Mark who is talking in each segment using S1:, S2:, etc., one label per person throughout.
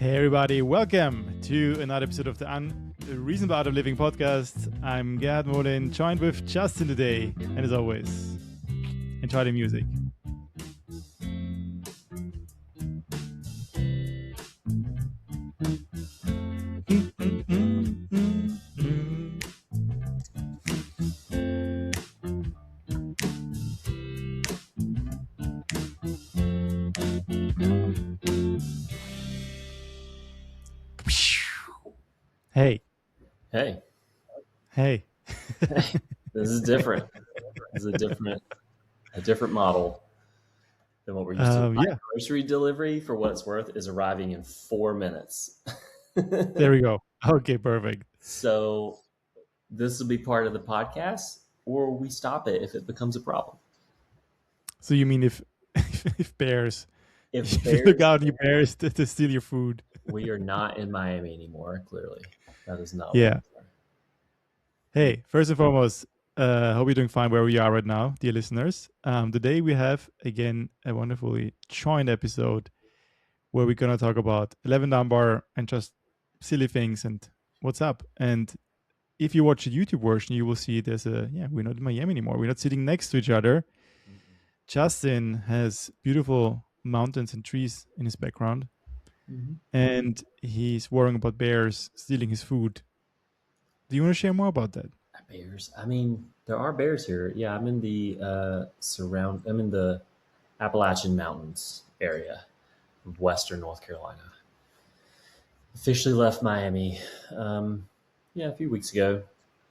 S1: Hey everybody, welcome to another episode of the Unreasonable Art of Living podcast. I'm Gerhard, joined with Justin today, and as always, enjoy the music. Hey.
S2: Hey.
S1: Hey.
S2: This is different. This is a different model than what we're used to. My grocery delivery, for what it's worth, is arriving in 4 minutes.
S1: There we go. Okay, perfect.
S2: So this will be part of the podcast, or we stop it if it becomes a problem.
S1: So you mean if bears look out at you bears to steal your food?
S2: We are not in Miami anymore, clearly. That is not.
S1: Yeah. Hey, first and foremost, hope you're doing fine where we are right now, dear listeners. Today we have, again, a wonderfully joined episode where we're going to talk about 11 Dunbar and just silly things and what's up. And if you watch the YouTube version, you will see we're not in Miami anymore. We're not sitting next to each other. Mm-hmm. Justin has beautiful mountains and trees in his background. Mm-hmm. And he's worrying about bears stealing his food. Do you want to share more about that?
S2: Bears. I mean, there are bears here. Yeah, I'm in the I'm in the Appalachian Mountains area of Western North Carolina. Officially left Miami, a few weeks ago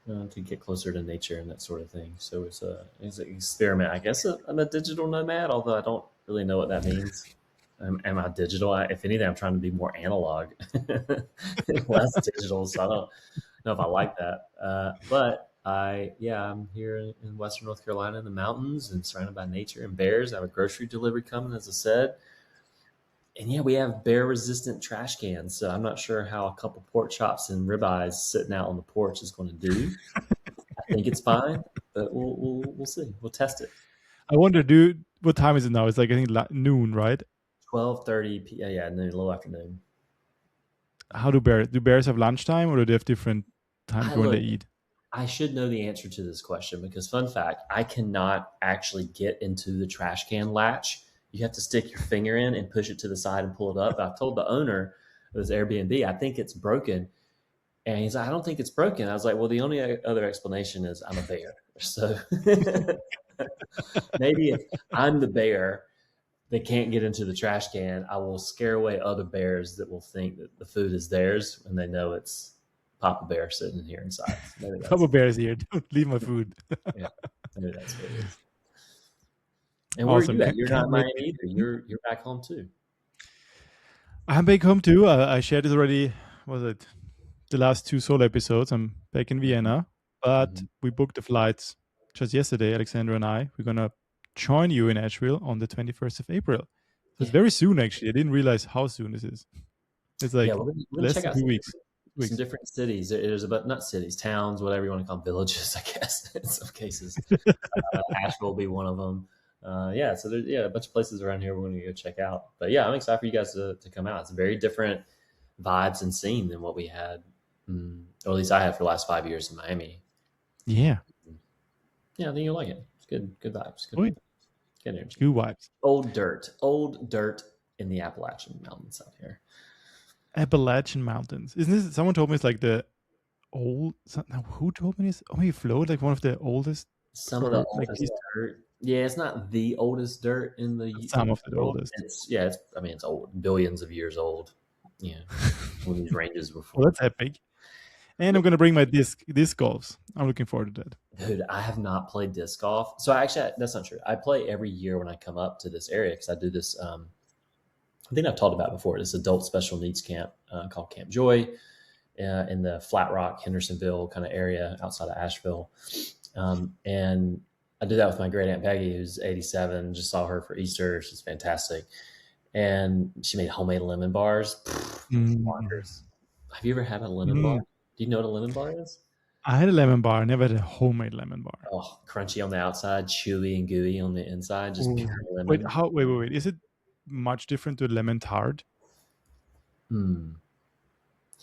S2: to get closer to nature and that sort of thing. So it's an experiment. I guess I'm a digital nomad, although I don't really know what that means. Am I digital? If anything, I'm trying to be more analog, less digital. So I don't know if I like that. But I'm here in Western North Carolina in the mountains and surrounded by nature and bears. I have a grocery delivery coming, as I said. And we have bear-resistant trash cans. So I'm not sure how a couple pork chops and ribeyes sitting out on the porch is going to do. I think it's fine, but we'll see. We'll test it.
S1: I wonder, what time is it now? It's I think noon, right?
S2: 12:30 p.m. Yeah, noon, a little afternoon.
S1: How do bears have lunchtime, or do they have different times when they eat?
S2: I should know the answer to this question because, fun fact, I cannot actually get into the trash can latch. You have to stick your finger in and push it to the side and pull it up. I've told the owner of this Airbnb, I think it's broken. And he's like, I don't think it's broken. I was like, well, the only other explanation is I'm a bear. So maybe if I'm the bear that can't get into the trash can, I will scare away other bears that will think that the food is theirs when they know it's Papa Bear sitting here inside.
S1: Papa Bear is here. Don't leave my food.
S2: Yeah, maybe that's what it is. And awesome. Where are you at? You're not in Miami either. You're back home too.
S1: I'm back home too. I shared this already. Was it the last 2 solo episodes? I'm back in Vienna, but we booked the flights just yesterday. Alexandra and I. We're gonna join you in Asheville on the 21st of April. So it's very soon, actually. I didn't realize how soon this is. It's like less than 2 weeks.
S2: Some different cities. There's about not cities, towns, whatever you want to call them, villages, I guess, in some cases. Asheville will be one of them. So there's a bunch of places around here we're going to go check out. But yeah, I'm excited for you guys to come out. It's a very different vibes and scene than what we had, or at least I had for the last 5 years in Miami.
S1: Yeah.
S2: Yeah, I think you'll like it. It's good vibes. Good energy.
S1: Good vibes.
S2: Old dirt in the Appalachian Mountains out here.
S1: Appalachian Mountains. Isn't this? Someone told me it's like the old. Who told me this? Oh, you flowed like one of the oldest.
S2: Some of the oldest dirt. Yeah, it's not the oldest dirt in the.
S1: Some of the oldest.
S2: It's old, billions of years old. Yeah, when these ranges were.
S1: Well, that's epic. And I'm gonna bring my disc golfs. I'm looking forward to that.
S2: Dude, I have not played disc golf. So actually, that's not true. I play every year when I come up to this area because I do this. I think I've talked about before, this adult special needs camp called Camp Joy in the Flat Rock, Hendersonville kind of area outside of Asheville. And I did that with my great Aunt Peggy, who's 87. Just saw her for Easter. She's fantastic. And she made homemade lemon bars. Wonders. Have you ever had a lemon bar? Do you know what a lemon bar is?
S1: I had a lemon bar. I never had a homemade lemon bar.
S2: Oh, crunchy on the outside, chewy and gooey on the inside. Just pure lemon.
S1: Wait. Is it much different to lemon tart?
S2: Hmm.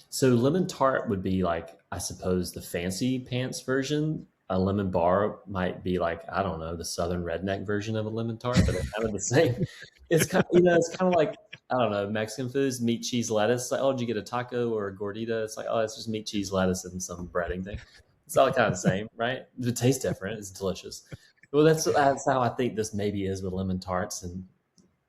S2: So lemon tart would be like, I suppose, the fancy pants version. A lemon bar might be like, I don't know, the southern redneck version of a lemon tart, but they're kind of the same. It's kind, it's kind of like, I don't know, Mexican foods, meat, cheese, lettuce. Like, oh, did you get a taco or a gordita? It's like, oh, it's just meat, cheese, lettuce, and some breading thing. It's all kind of the same, right? It tastes different. It's delicious. Well, that's how I think this maybe is with lemon tarts and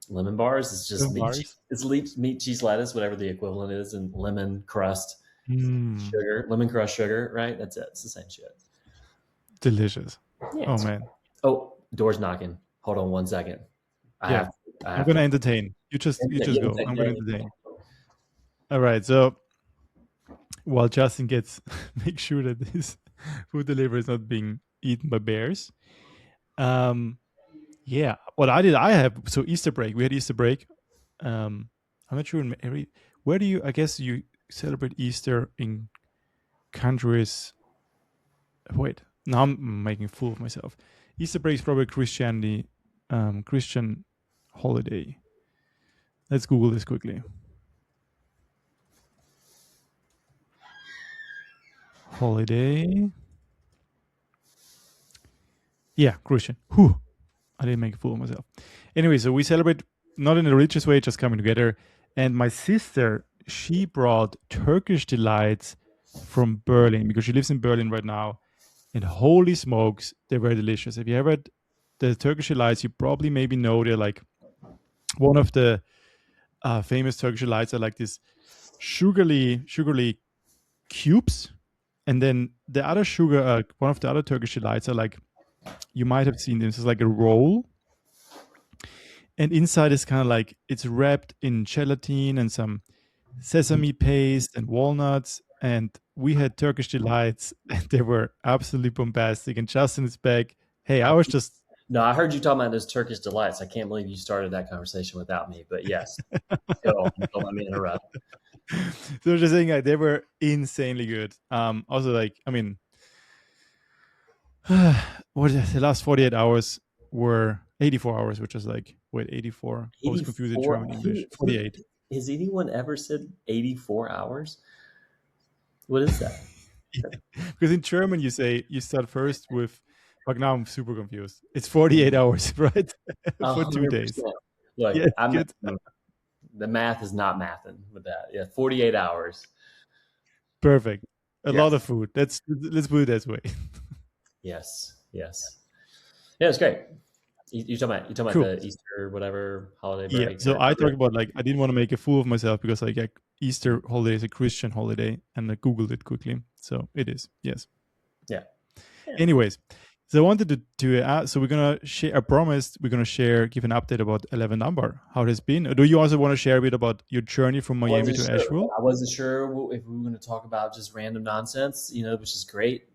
S2: lemon bars. It's just
S1: Lemon
S2: meat, cheese,
S1: bars.
S2: it's meat, cheese, lettuce, whatever the equivalent is, and lemon crust,
S1: Mm,
S2: sugar, lemon crust sugar, right? That's it. It's the same shit.
S1: delicious.
S2: Yeah.
S1: Oh man.
S2: Oh, door's knocking. Hold on 1 second. I
S1: Yeah.
S2: have. I
S1: I'm
S2: have to.
S1: gonna entertain. You just
S2: Yeah,
S1: go. I'm gonna
S2: yeah,
S1: entertain. All right. So while Justin gets make sure that his food delivery is not being eaten by bears. Um yeah. What I did, I have so Easter break. We had Easter break. I'm not sure in every where do you I guess you celebrate Easter in countries. Wait, now I'm making a fool of myself. Easter break is probably Christianity, Christian holiday. Let's Google this quickly. Holiday. Yeah, Christian. Whew. I didn't make a fool of myself. Anyway, so we celebrate not in a religious way, just coming together. And my sister, she brought Turkish delights from Berlin because she lives in Berlin right now. And holy smokes, they were delicious. If you ever had the Turkish delights, you probably maybe know they're like one of the famous Turkish delights are like this sugary cubes. And then the other sugar, one of the other Turkish delights are like, you might have seen this, is like a roll. And inside is kind of like, it's wrapped in gelatin and some sesame paste and walnuts. And we had Turkish delights and they were absolutely bombastic. And Justin is back. Hey, I was just
S2: No, I heard you talking about those Turkish delights. I can't believe you started that conversation without me. But yes, go on. Don't let me interrupt.
S1: so just saying like, they were insanely good. Also like, I mean, what is it? The last 48 hours were 84 hours, which is like, wait, 84. I was confused in
S2: 84.
S1: German, English. 48.
S2: Has anyone ever said 84 hours? What is that?
S1: Because in German, you say you start first with, like now I'm super confused. It's 48 hours, right? For 2 days.
S2: 100%. Look,
S1: Yeah,
S2: I'm
S1: good.
S2: the math is not mathing with that. Yeah, 48 hours.
S1: Perfect. A lot
S2: Yes.
S1: of food. Let's put it this way.
S2: Yes. Yes. Yeah, it's great. You talking about
S1: Cool.
S2: the Easter whatever holiday
S1: Yeah.
S2: break
S1: So
S2: or
S1: I talk about like I didn't want to make a fool of myself because like Easter holiday is a Christian holiday, and I googled it quickly. So it is. Yes.
S2: yeah. Yeah.
S1: Anyways, so I wanted to so we're gonna share. I promised we're gonna share, give an update about 11 Dunbar, how it has been. Or do you also want to share a bit about your journey from
S2: I
S1: Miami
S2: wasn't
S1: to
S2: sure.
S1: Asheville?
S2: I wasn't sure if we were going to talk about just random nonsense, which is great,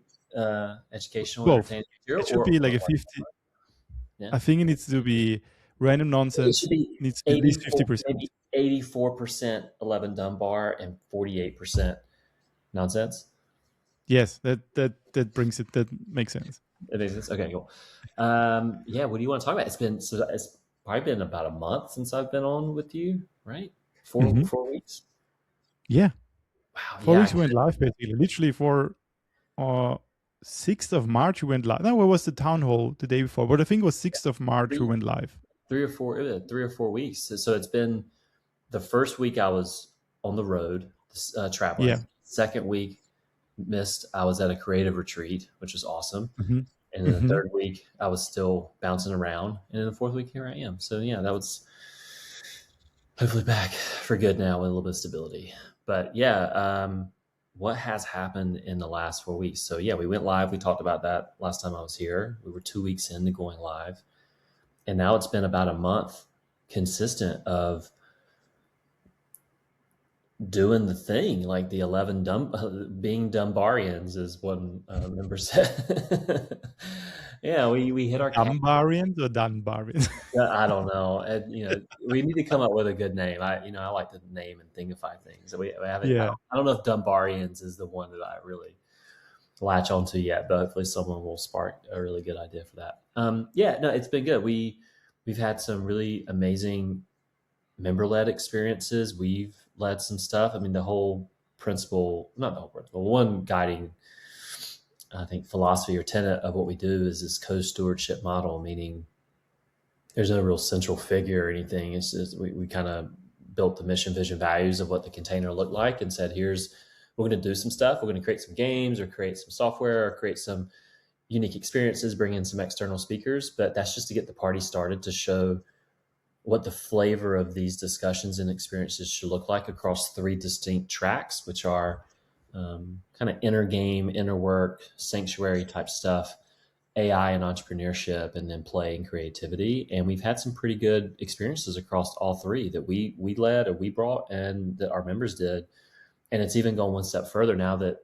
S2: educational,
S1: Both.
S2: entertaining material,
S1: It should be like a
S2: like,
S1: 50.
S2: yeah.
S1: I think it needs to be random
S2: It
S1: nonsense.
S2: should be
S1: Needs to be at least
S2: 84,
S1: 50%.
S2: maybe 84% 11 Dunbar and 48% nonsense.
S1: Yes, that brings it. That makes sense.
S2: It makes sense. Okay, cool. Yeah, what do you want to talk about? It's probably been about a month since I've been on with you, right? Four
S1: Hmm.
S2: 4 weeks.
S1: Yeah,
S2: Wow.
S1: 4 weeks
S2: Yeah.
S1: we went live basically. Literally for 6th of March we went live. No, what was the town hall the day before? But I think it was 6th of March we
S2: Three,
S1: went live.
S2: 3 or 4 weeks. So it's been the first week I was on the road
S1: Yeah.
S2: traveling. Second week missed. I was at a creative retreat, which was awesome.
S1: Hmm.
S2: And then the
S1: Hmm.
S2: third week I was still bouncing around. And then the fourth week here I am. So yeah, that was hopefully back for good now with a little bit of stability. But yeah, what has happened in the last 4 weeks? So yeah, we went live. We talked about that last time I was here. We were 2 weeks into going live. And now it's been about a month consistent of doing the thing, like the 11 being Dunbarians is what a member said. Yeah, we hit our cap.
S1: Dunbarians or Dunbarians?
S2: I don't know. And, we need to come up with a good name. I like to name and thingify things. So we haven't.
S1: Yeah.
S2: I don't know if Dunbarians is the one that I really latch onto yet, but hopefully someone will spark a really good idea for that. Yeah, no, it's been good. We've had some really amazing member-led experiences. We've led some stuff. I mean, the whole principle, not the whole principle, one guiding, I think, philosophy or tenet of what we do is this co-stewardship model, meaning there's no real central figure or anything. It's just, we kind of built the mission, vision, values of what the container looked like and said, here's, we're going to do some stuff. We're going to create some games or create some software or create some unique experiences, bring in some external speakers. But that's just to get the party started, to show what the flavor of these discussions and experiences should look like across 3 distinct tracks, which are kind of inner game, inner work, sanctuary type stuff, AI and entrepreneurship, and then play and creativity. And we've had some pretty good experiences across all 3 that we led or we brought and that our members did. And it's even gone one step further now that,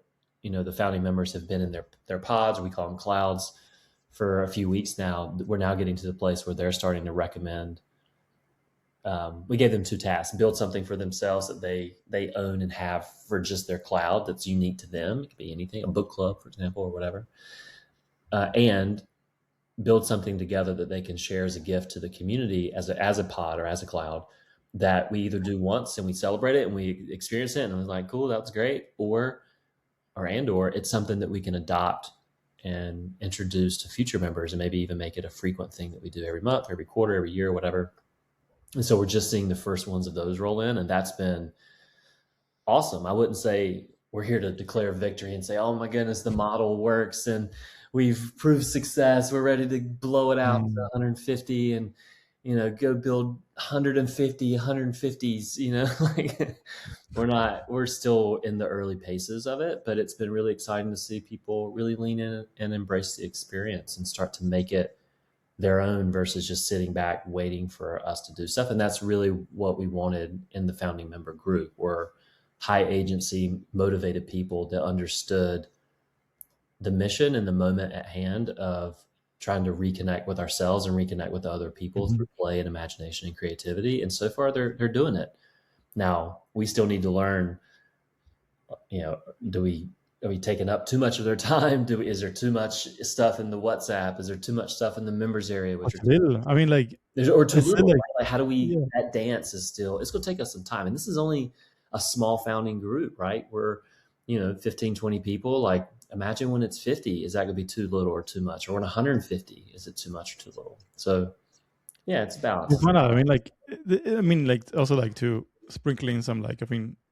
S2: the founding members have been in their pods, we call them clouds, for a few weeks now. We're now getting to the place where they're starting to recommend. We gave them 2 tasks: build something for themselves that they own and have for just their cloud that's unique to them. It could be anything, a book club, for example, or whatever. And build something together that they can share as a gift to the community as a pod or as a cloud that we either do once and we celebrate it and we experience it and we're like, cool, that was great. Or it's something that we can adopt and introduce to future members and maybe even make it a frequent thing that we do every month, every quarter, every year, whatever. And so we're just seeing the first ones of those roll in, and that's been awesome. I wouldn't say we're here to declare victory and say, oh my goodness, the model works and we've proved success. We're ready to blow it out to 150 and, go build 150s, like we're still in the early paces of it, but it's been really exciting to see people really lean in and embrace the experience and start to make it their own versus just sitting back waiting for us to do stuff. And that's really what we wanted in the founding member group, were high agency, motivated people that understood the mission and the moment at hand of trying to reconnect with ourselves and reconnect with other people through play and imagination and creativity. And so far they're doing it. Now we still need to learn, are we taking up too much of their time? Is there too much stuff in the WhatsApp? Is there too much stuff in the members area?
S1: Which little. I mean, like,
S2: or too little.
S1: Like,
S2: right? Like, how do we? Yeah. That dance is still. It's going to take us some time, and this is only a small founding group, right? We're 15, 20 people. Like, imagine when it's 50. Is that going to be too little or too much? Or when 150, is it too much or too little? So, yeah, it's balanced.
S1: I mean, also like to sprinkle in some,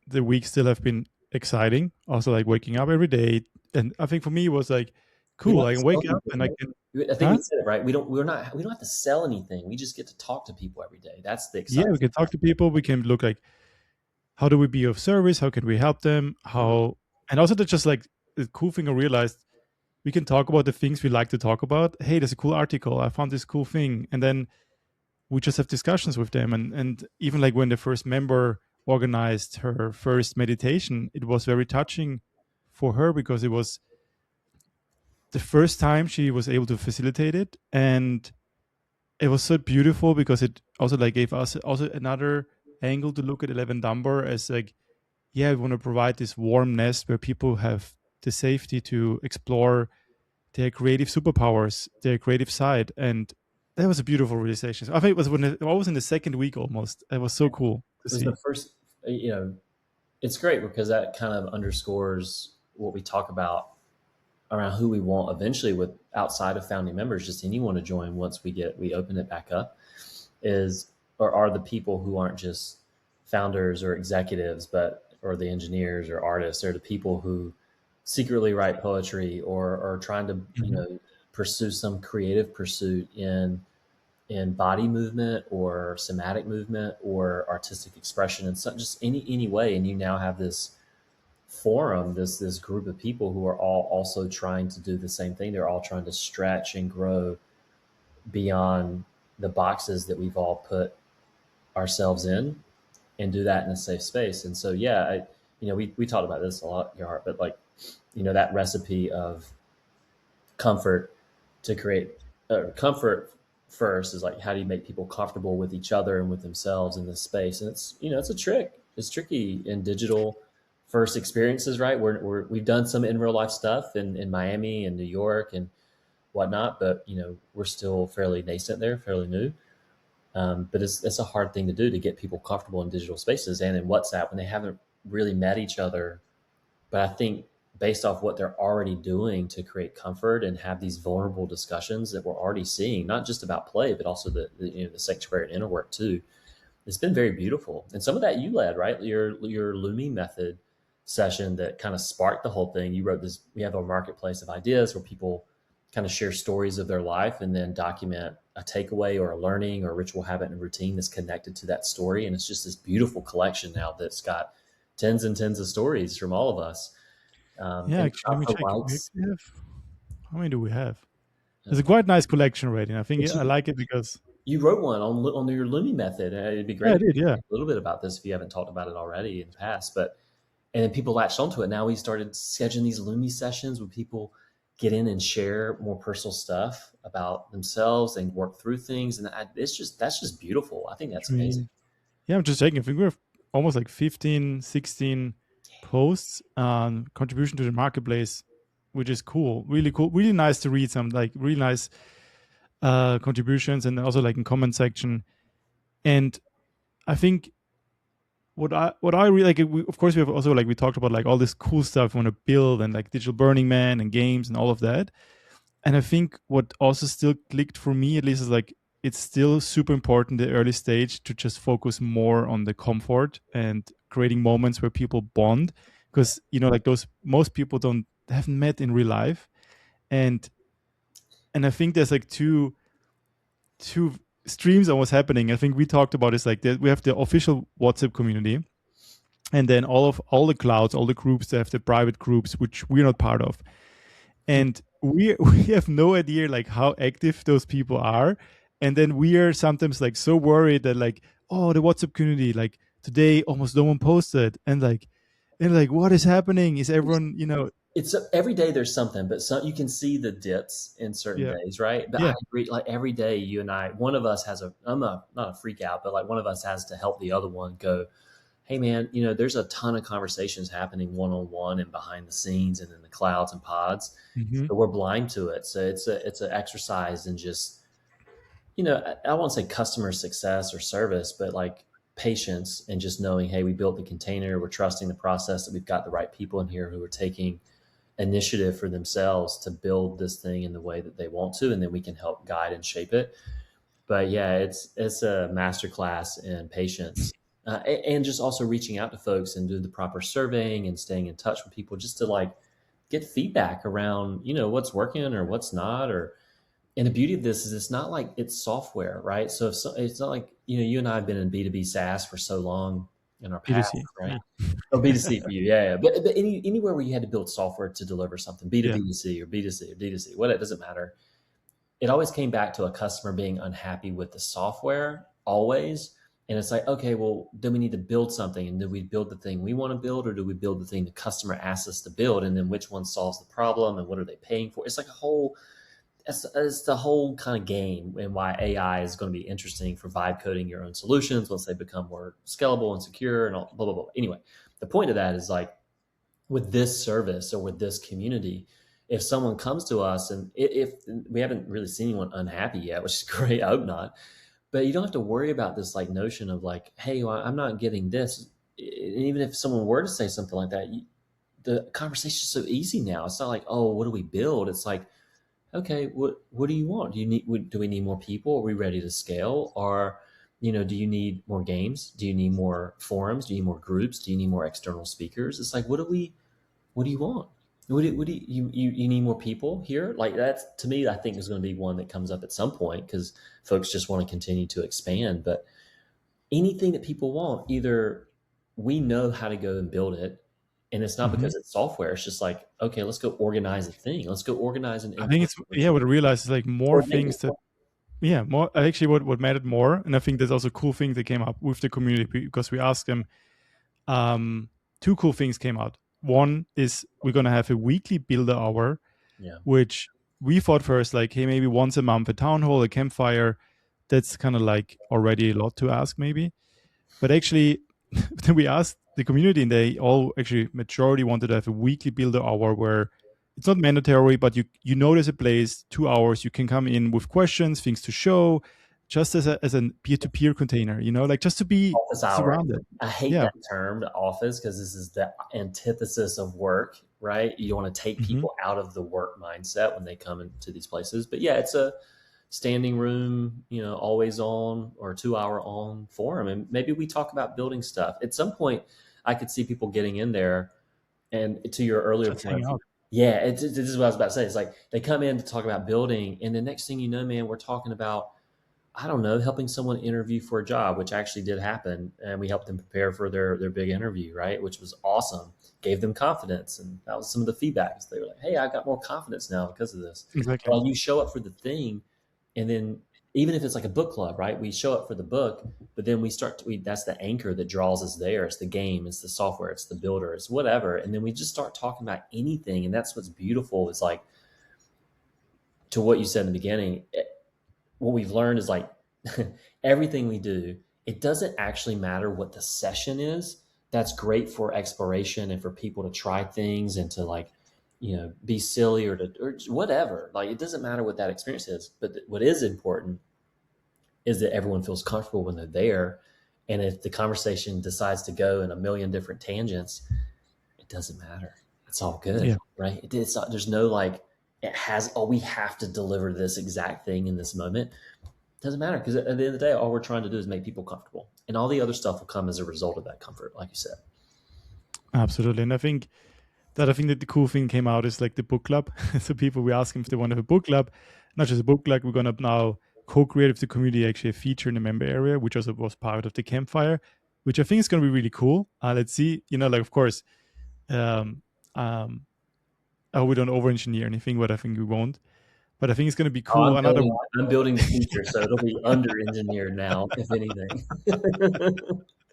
S1: the weeks still have been exciting. Also, like waking up every day, and I think for me it was like cool. I can wake up and I can.
S2: I think we said it right. We don't have to sell anything. We just get to talk to people every day. That's the exciting.
S1: Yeah, we can talk to people. We can look like, how do we be of service? How can we help them? And also that's just like the cool thing I realized, we can talk about the things we like to talk about. Hey, there's a cool article. I found this cool thing. And then we just have discussions with them. And even like when the first member organized her first meditation, it was very touching for her because it was the first time she was able to facilitate it. And it was so beautiful because it also like gave us also another angle to look at 11 Dunbar as like, yeah, we want to provide this warm nest where people have the safety to explore their creative superpowers, their creative side. And that was a beautiful realization. So I think it was I was in the second week almost. It was so cool to see.
S2: The first, it's great because that kind of underscores what we talk about around who we want eventually with outside of founding members, just anyone to join once we open it back up, are the people who aren't just founders or executives, or the engineers or artists. They're the people who secretly write poetry or are trying to, pursue some creative pursuit in body movement or somatic movement or artistic expression in some, just any way. And you now have this forum, this group of people who are all also trying to do the same thing. They're all trying to stretch and grow beyond the boxes that we've all put ourselves in and do that in a safe space. And so, yeah, we talked about this a lot, Gerhard, but like, that recipe of comfort to create comfort first is like, how do you make people comfortable with each other and with themselves in this space? And it's, it's a trick. It's tricky in digital first experiences, right? We've done some in real life stuff in Miami and New York and whatnot, but we're still fairly nascent there, fairly new. But it's a hard thing to do to get people comfortable in digital spaces and in WhatsApp when they haven't really met each other. But I think based off what they're already doing to create comfort and have these vulnerable discussions that we're already seeing, not just about play, but also the sanctuary and inner work too, it's been very beautiful. And some of that you led, right? Your Lumi method session that kind of sparked the whole thing. You wrote this. We have a marketplace of ideas where people kind of share stories of their life and then document a takeaway or a learning or a ritual habit and routine that's connected to that story. And it's just this beautiful collection now that's got tens and tens of stories from all of us.
S1: Yeah,
S2: And
S1: actually, let
S2: about
S1: me
S2: the
S1: check. We
S2: likes.
S1: actually have, how many do we have? It's a
S2: Uh,
S1: quite nice collection rating. I think
S2: but
S1: I like it because,
S2: you wrote one on your Lumi method. It'd be
S1: yeah,
S2: great
S1: I
S2: if
S1: did.
S2: you
S1: Yeah,
S2: talk a little bit about this if you haven't talked about it already in the past. But and then people latched onto it. Now we started scheduling these Lumi sessions where people get in and share more personal stuff about themselves and work through things, and it's just that's just beautiful. I think that's amazing.
S1: three. Yeah, I'm just checking. I think we have almost like 15, 16 posts on contribution to the marketplace, which is cool. Really cool. Really nice to read some like really nice contributions and also like in comment section. And I think what I really like, of course, we have also like we talked about like all this cool stuff we want to build and like digital Burning Man and games and all of that. And I think what also still clicked for me at least is like it's still super important the early stage to just focus more on the comfort and creating moments where people bond, because like those most people don't haven't met in real life. And and I think there's like two streams on what's happening. I think we talked about is like we have the official WhatsApp community, and then all the clouds, all the groups, they have the private groups which we're not part of. And we have no idea like how active those people are. And then we are sometimes like so worried that like, oh, the WhatsApp community, like today almost no one posted, and like what is happening? Is everyone,
S2: It's every day there's something, but you can see the dips in certain
S1: yeah,
S2: days, right? But I
S1: yeah.
S2: agree. Like every day, you and I, one of us has I'm not a freak out, but like one of us has to help the other one go, hey man, there's a ton of conversations happening one on one and behind the scenes and in the clouds and pods,
S1: Hmm.
S2: but we're blind to it. So it's an exercise in just I won't say customer success or service, but like patience and just knowing, hey, we built the container, we're trusting the process, that we've got the right people in here who are taking initiative for themselves to build this thing in the way that they want to, and then we can help guide and shape it. But yeah, it's a masterclass in patience, and just also reaching out to folks and doing the proper surveying and staying in touch with people just to like get feedback around what's working or what's not. Or and the beauty of this is it's not like it's software, right? So it's not like you and I have been in B2B SaaS for so long in our past,
S1: B2C.
S2: right?
S1: Yeah.
S2: Oh, B2C for you, yeah, yeah. But anywhere where you had to build software to deliver something, B2B
S1: Yeah.
S2: to C or B2C or D2C, what, it doesn't matter. It always came back to a customer being unhappy with the software, always. And it's like, okay, well, then we need to build something. And do we build the thing we want to build, or do we build the thing the customer asks us to build? And then which one solves the problem and what are they paying for? It's like a whole, it's the whole kind of game, and why AI is going to be interesting for vibe coding your own solutions once they become more scalable and secure and all, blah, blah, blah. Anyway, the point of that is like, with this service or with this community, if someone comes to us, and if we haven't really seen anyone unhappy yet, which is great, I hope not, but you don't have to worry about this like notion of like, hey, well, I'm not getting this. And even if someone were to say something like that, the conversation is so easy now. It's not like, oh, what do we build? It's like, okay, what do you want? Do we need more people? Are we ready to scale? Or do you need more games? Do you need more forums? Do you need more groups? Do you need more external speakers? It's like, what do you want? What do you need more people here? Like, that's, to me, I think is going to be one that comes up at some point because folks just want to continue to expand. But anything that people want, either we know how to go and build it, and it's not
S1: Hmm.
S2: because it's software. It's just like, okay, let's go organize a thing. Let's go organize an
S1: I think it's, yeah,
S2: influencer
S1: what I realized is like more
S2: or make it
S1: things that,
S2: work.
S1: yeah, more actually what mattered more. And I think there's also cool things that came up with the community because we asked them. Two cool things came out. One is we're gonna have a weekly builder hour,
S2: Yeah.
S1: which we thought first like, hey, maybe once a month a town hall, a campfire. That's kind of like already a lot to ask, maybe. But actually, then we asked the community, and they all actually majority wanted to have a weekly builder hour where it's not mandatory, but you know there's a place, 2 hours, you can come in with questions, things to show, just as a peer-to-peer container, like just to be
S2: Office hours.
S1: surrounded.
S2: I hate
S1: Yeah.
S2: that term, the office, because this is the antithesis of work, right? You want to take
S1: Hmm.
S2: people out of the work mindset when they come into these places. But yeah, it's a standing room, always on or 2 hour on forum. And maybe we talk about building stuff. At some point, I could see people getting in there. And to your earlier
S1: Just hang
S2: point,
S1: out.
S2: yeah, this is what I was about to say. It's like they come in to talk about building, and the next thing you know, man, we're talking about, I don't know, helping someone interview for a job, which actually did happen. And we helped them prepare for their big interview, right? Which was awesome. Gave them confidence. And that was some of the feedbacks. They were like, hey, I got more confidence now because of this.
S1: Exactly.
S2: Well, you show up for the thing, and then even if it's like a book club, right? We show up for the book, but then that's the anchor that draws us there. It's the game, it's the software, it's the builder, it's whatever. And then we just start talking about anything. And that's what's beautiful is like, to what you said in the beginning, what we've learned is like everything we do, it doesn't actually matter what the session is. That's great for exploration and for people to try things and to like, be silly or whatever. Like it doesn't matter what that experience is. But what is important is that everyone feels comfortable when they're there. And if the conversation decides to go in a million different tangents, it doesn't matter. It's all good,
S1: Yeah.
S2: right? There's no like, we have to deliver this exact thing in this moment. Doesn't matter because at the end of the day, all we're trying to do is make people comfortable, and all the other stuff will come as a result of that comfort, like you said.
S1: Absolutely. And I think that the cool thing came out is like the book club. So people, we ask them if they want to have a book club, not just a book club. We're gonna now co-create with the community actually a feature in the member area, which also was part of the campfire, which I think is gonna be really cool. Let's see. Like of course, um, um, I hope we don't over-engineer anything, but I think we won't. But I think it's gonna be
S2: Oh,
S1: cool. Another
S2: I'm building the future, so it'll be under engineered now, if anything.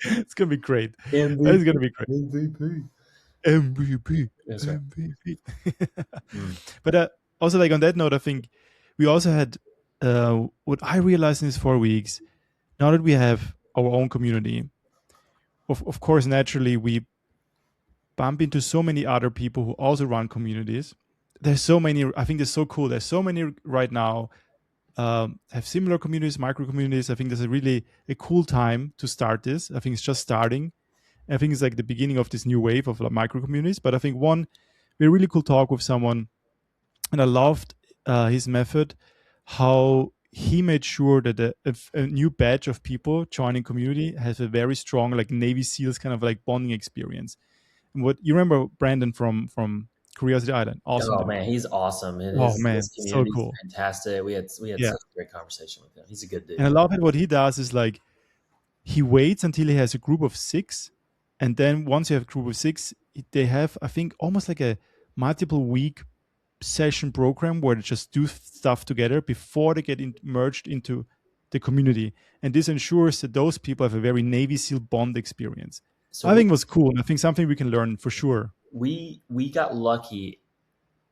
S1: it's gonna be great. It's
S2: MVP,
S1: gonna be great.
S2: MVP.
S1: MVP,
S2: That's right.
S1: MVP.
S2: Mm.
S1: But also, like on that note, I think we also had what I realized in these 4 weeks. Now that we have our own community, of course, naturally we bump into so many other people who also run communities. There's so many. I think they're so cool. There's so many right now. Have similar communities, micro communities. I think there's a cool time to start this. I think it's just starting. I think it's like the beginning of this new wave of like, micro communities. But I think we had a really cool talk with someone, and I loved his method, how he made sure that a new batch of people joining community has a very strong like Navy SEALs kind of like bonding experience. And what you remember Brandon from Curiosity Island, awesome
S2: Oh
S1: dude.
S2: man, he's awesome, and
S1: Oh
S2: his
S1: man, so
S2: community's
S1: cool.
S2: fantastic. We had
S1: Yeah,
S2: such a great conversation with him. He's a good
S1: and I
S2: dude.
S1: love it. What he does is like he waits until he has a group of six, and then once you have a group of six, they have I think almost like a multiple week session program where they just do stuff together before they get merged into the community, and this ensures that those people have a very Navy SEAL bond experience.
S2: So
S1: I think it was cool, and I think something we can learn for sure.
S2: we got lucky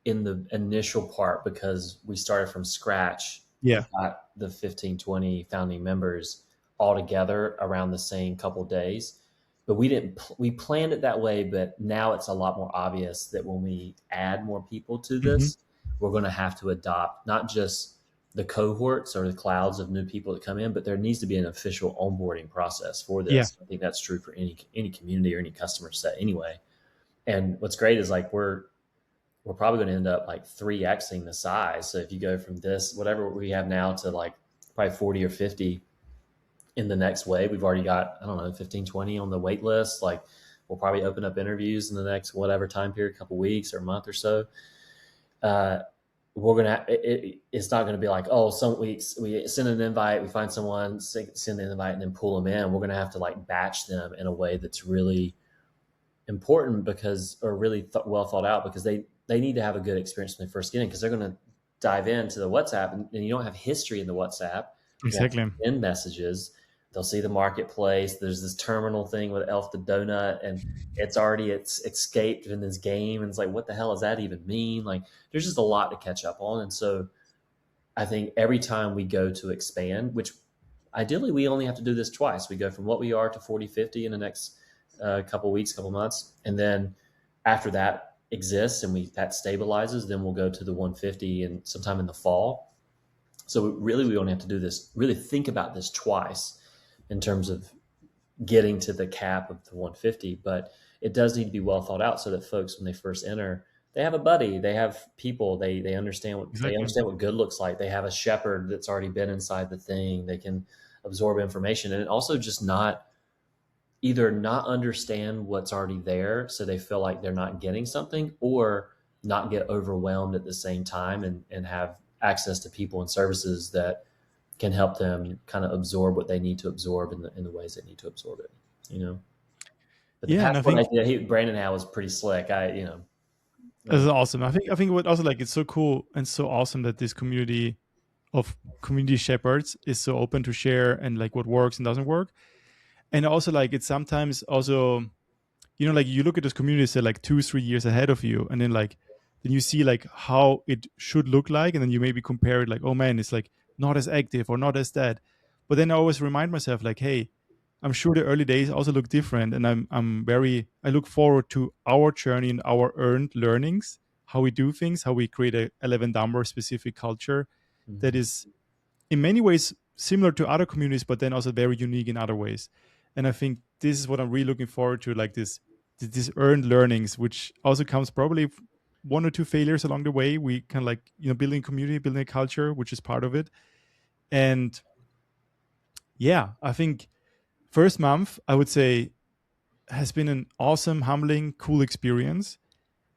S2: in the initial part because we started from scratch and
S1: Yeah.
S2: got the 15, 20 founding members all together around the same couple days. But we planned it that way, but now it's a lot more obvious that when we add more people to
S1: Hmm.
S2: this, we're going to have to adopt not just the cohorts or the clouds of new people that come in, but there needs to be an official onboarding process for
S1: Yeah.
S2: this. I think that's true for any community or any customer set anyway. And what's great is like we're probably going to end up like 3xing the size. So if you go from this, whatever we have now, to like probably 40 or 50 in the next wave, we've already got, I don't know, 15, 20 on the wait list. Like we'll probably open up interviews in the next whatever time period, a couple weeks or a month or so. We're going to, it's not going to be like, oh, some weeks we send an invite, we find someone, send an invite and then pull them in. We're going to have to like batch them in a way that's really important because, or really well thought out, because they need to have a good experience when they first get in, because they're going to dive into the WhatsApp and you don't have history in the WhatsApp. You have
S1: Exactly.
S2: in messages. They'll see the marketplace. There's this terminal thing with Elf the Donut, and it's escaped in this game. And it's like, what the hell does that even mean? Like, there's just a lot to catch up on. And so I think every time we go to expand, which ideally we only have to do this twice, we go from what we are to 40, 50 in the next couple weeks, couple months. And then after that exists and that stabilizes, then we'll go to the 150 and sometime in the fall. So really, we only have to do this, really think about this twice in terms of getting to the cap of the 150. But it does need to be well thought out so that folks, when they first enter, they have a buddy, they have people, they
S1: Exactly.
S2: understand what good looks like. They have a shepherd that's already been inside the thing. They can absorb information, and also just not either not understand what's already there, so they feel like they're not getting something, or not get overwhelmed at the same time, and have access to people and services that can help them kind of absorb what they need to absorb in the ways they need to absorb it, you know. But the
S1: Yeah, and I
S2: passport
S1: think
S2: idea, Brandon had was pretty slick.
S1: this
S2: Uh,
S1: is awesome. I think what also like it's so cool and so awesome that this community of community shepherds is so open to share and like what works and doesn't work. And also like it's sometimes also, like you look at those communities that are like 2 3 years ahead of you, and then you see like how it should look like, and then you maybe compare it like, oh man, it's like not as active or not as that. But then I always remind myself like, hey, I'm sure the early days also look different, and I look forward to our journey and our earned learnings, how we do things, how we create a 11 Dunbar specific culture that
S2: mhm.
S1: is in many ways similar to other communities, but then also very unique in other ways. And I think this is what I'm really looking forward to, like this earned learnings, which also comes probably one or two failures along the way. We kind of like building community, building a culture, which is part of it. And yeah, I think first month I would say has been an awesome, humbling, cool experience.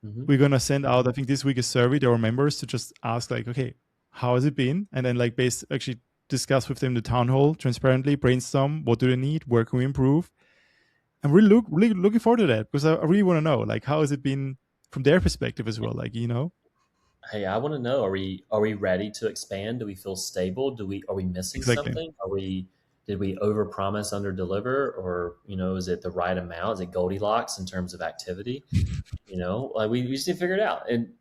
S2: Mhm.
S1: We're gonna send out, I think this week, a survey to our members to just ask like, okay, how has it been, and then like actually discuss with them the town hall transparently, brainstorm what do they need, where can we improve. I'm really looking forward to that because I really want to know like how has it been from their perspective as well, like
S2: Hey, I want to know: are we ready to expand? Do we feel stable? Are we missing
S1: exactly.
S2: something? Did we overpromise, under deliver, or is it the right amount? Is it Goldilocks in terms of activity? Like we just need to figure it out. And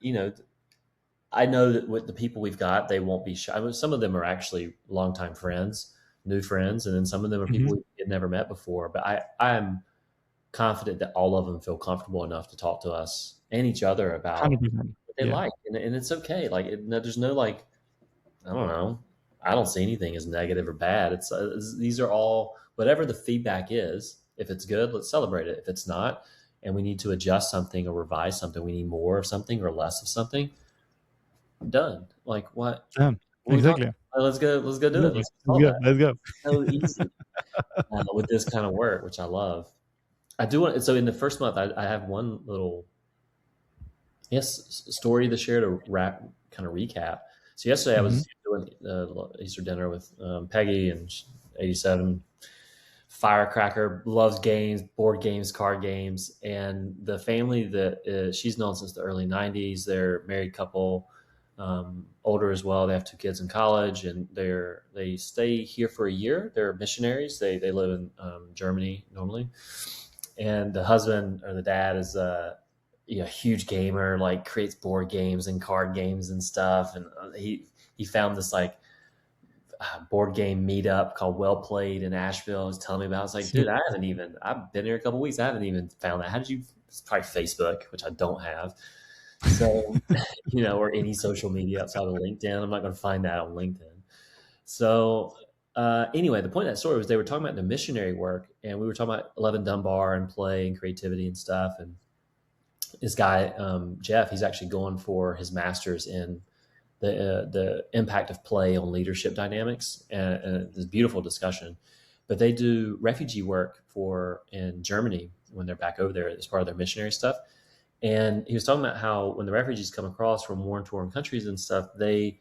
S2: I know that with the people we've got, they won't be shy. I mean, some of them are actually longtime friends, new friends, and then some of them are people
S1: Mm-hmm.
S2: we had never met before. But I'm confident that all of them feel comfortable enough to talk to us and each other about
S1: 100%.
S2: what they
S1: Yeah.
S2: like, and it's okay. Like no, there's no like, I don't know. I don't see anything as negative or bad. These are all, whatever the feedback is. If it's good, let's celebrate it. If it's not, and we need to adjust something or revise something, we need more of something or less of something. Done. Like what?
S1: Yeah,
S2: What are we talking
S1: exactly.
S2: about? Let's go. Let's go do it.
S1: Exactly.
S2: Let's
S1: Let's
S2: solve
S1: go.
S2: that.
S1: Let's go.
S2: So easy with this kind of work, which I love. I do want. So in the first month, I have one little, yes, story to share to wrap, kind of recap. So yesterday I
S1: Mm-hmm.
S2: was doing Easter dinner with Peggy, and 87, firecracker, loves games, board games, card games, and the family that she's known since the early 90s. They're a married couple, older as well. They have two kids in college, and they stay here for a year. They're missionaries. They live in Germany normally, and the husband, or the dad, is a huge gamer, like creates board games and card games and stuff. And he found this like board game meetup called Well Played in Asheville. He was telling me about. I was like,
S1: So
S2: dude, I've been here a couple weeks. I haven't even found that. How did you? It's probably Facebook, which I don't have. So, or any social media outside of LinkedIn. I'm not going to find that on LinkedIn. So, anyway, the point of that story was they were talking about the missionary work, and we were talking about Eleven Dunbar and play and creativity and stuff. And this guy, Jeff, he's actually going for his master's in the impact of play on leadership dynamics, and this beautiful discussion. But they do refugee work for in Germany when they're back over there as part of their missionary stuff. And he was talking about how when the refugees come across from war torn countries and stuff, the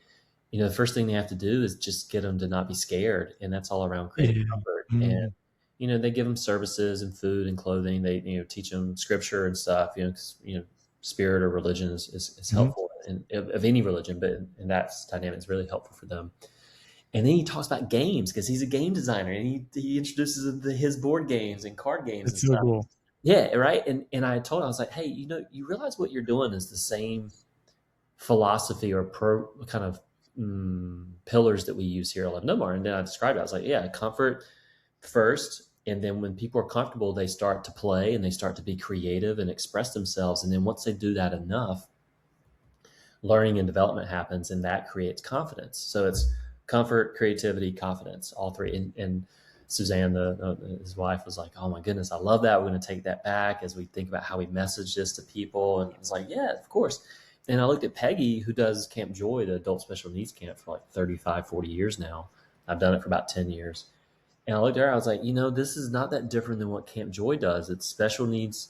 S2: first thing they have to do is just get them to not be scared, and that's all around creating
S1: yeah.
S2: comfort. And
S1: Mm-hmm.
S2: they give them services and food and clothing. They teach them scripture and stuff. 'Cause, spirit or religion is
S1: Mm-hmm.
S2: helpful of any religion, but in that dynamic is really helpful for them. And then he talks about games because he's a game designer, and he introduces them to his board games and card games and
S1: That's so
S2: stuff.
S1: cool.
S2: Yeah, right. And I told him, I was like, hey, you realize what you're doing is the same philosophy or kind of pillars that we use here at Eleven Dunbar. And then I described it. I was like, yeah, comfort first. And then when people are comfortable, they start to play and they start to be creative and express themselves. And then once they do that enough, learning and development happens, and that creates confidence. So it's comfort, creativity, confidence, all three. And Suzanne, his wife, was like, "Oh my goodness, I love that. We're going to take that back as we think about how we message this to people." And it's like, "Yeah, of course." And I looked at Peggy, who does Camp Joy, the adult special needs camp, for like 35, 40 years now. I've done it for about 10 years. And I looked at her, I was like, this is not that different than what Camp Joy does. It's special needs